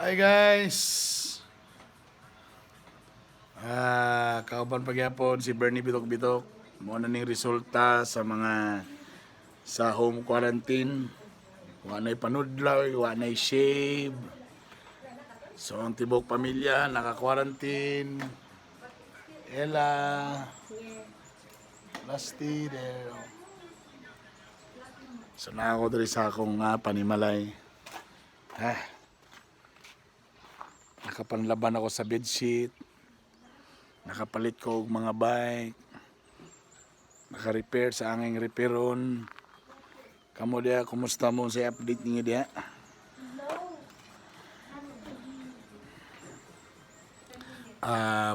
Hi guys! Kauban pagyapon si Bernie Bitok-Bitok. Muna ning resulta sa home quarantine. Wanay panudlaw, wanay shave. So ang tibok pamilya naka-quarantine. Ella, Lasty there. So na ako diri sa akong panimalay. Nakapanlaban ako sa bedsheet. Nakapalit ko og mga bike. Naka-repair sa anging repairon. Kamo dia, kumusta mo sa update ninyo dia?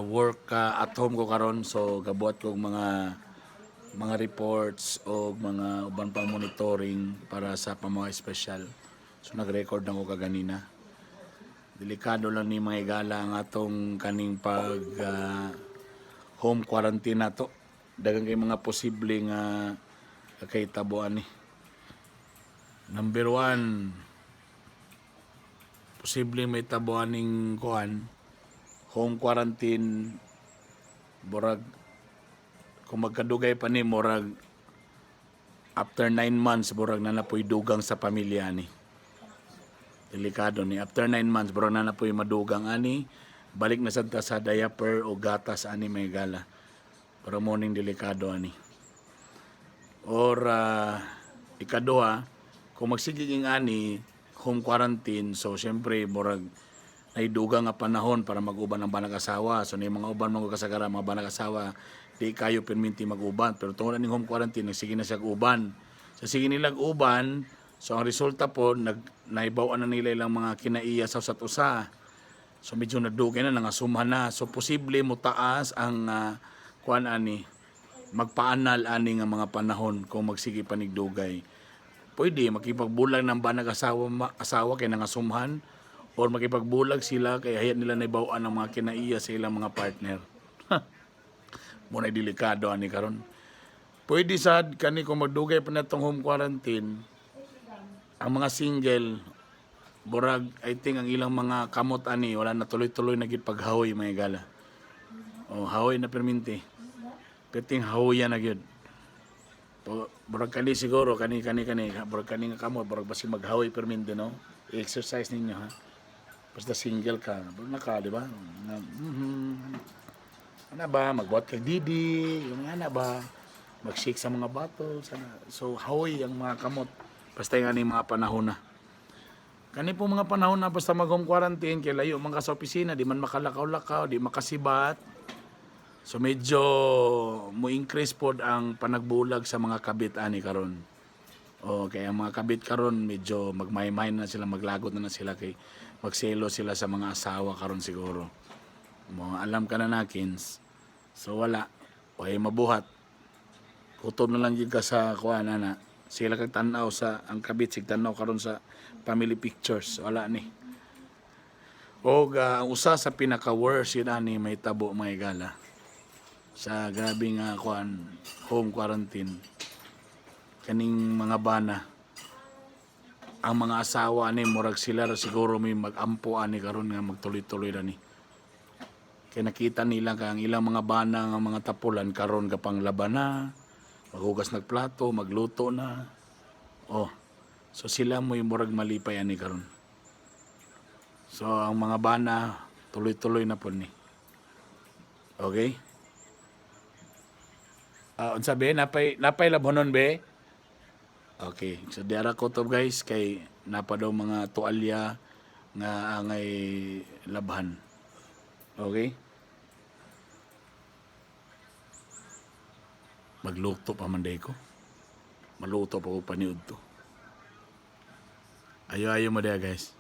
Work at home ko karon, so gabuhat ko og mga reports o mga uban pang monitoring para sa pammga special. So nag-record na ko kaganina. Delikado lang ni mga igala ang atong kaning pag home quarantine nato. Daghang kay mga posibleng kakaitabuan ni. Number 1, posibleng may tabuan ning home quarantine, murag kung magkadugay pa ni murag after 9 months murag na napoy dugang sa pamilya ni. Delikado ni after 9 months murag na napoy madugang ani, balik na sad ta sa diaper o gatas ani may gala. Pero morning delikado ani. Or ikaduha, kung magsigiging ani home quarantine, so syempre murag naidugang nga panahon para mag-uban ang banag asawa. So ni mga uban mga kasagara mga banag asawa, di kayo perminti mag-uban. Pero tungod ning home quarantine, nagsige na siya uban. So sige nilang uban, so ang resulta po naibawaan na nila ilang mga kinaiya sa usat usa. So medyo nadugay na nangasumhan na. So posible mo taas ang magpaanal ani nga mga panahon kung magsige panigdugay. Pwede makipagbulag ng banag asawa kay nangasumhan, or makipagbulag sila kay hayat nila naibawaan ng mga kinaiya sa ilang mga partner. Muna delikado ani karon. Pwede sad kani kung magdugay pa natong home quarantine, ang mga single burag I think ang ilang mga kamot ani wala na tuloy-tuloy na gid paghahoy mga gala. O hahoy na perminti. Perting hahoyan na gyud. Burag kani siguro kani burag kani nga kamot burag basi maghahoy perminti no. I-exercise ninyo ha. Basta single ka, naka, di ba? Ano ba? Magbuhat kag didi, yung ano ba? Mag-shake sa mga bottles. So, hawoy ang mga kamot. Basta yung mga panahon na. Kani po mga panahon na basta mag-home quarantine, kaya layo mga sa opisina, di man makalakaw-lakaw, di makasibat. So, medyo mo-increase po ang panagbulag sa mga kabit ani karon. O kaya mga kabit karon medyo magmay-may na sila, maglagot na sila kay magselo sila sa mga asawa karon siguro. Mga alam ka na nakins. So wala, way mabuhat. Kutob na lang gyud ka sa kuan ana. Sila kag tan-aw sa ang kabit sig tan-aw karon sa family pictures. Wala ni. O ang usa sa pinaka-worst yun ani may tabo may gala. Sa grabe nga home quarantine. Kaning mga bana, ang mga asawa ani murag sila siguro may mag-ampo ani karon nga magtuloy-tuloy ra ni. Kaya nakita nila kang ilang mga bana nga mga tapulan karon gapang laban na, maghugas ng plato, magluto na. So sila mo murag malipay ani karon. So ang mga bana tuloy-tuloy na po ni. Okay? Unsa be napay labhonon be? Okay, so diara ko to guys kay napa daw mga tualya nga angay labhan. Okay? Magluto pa man day ko. Maluto pa ko paniud to. Ayo mo dia guys.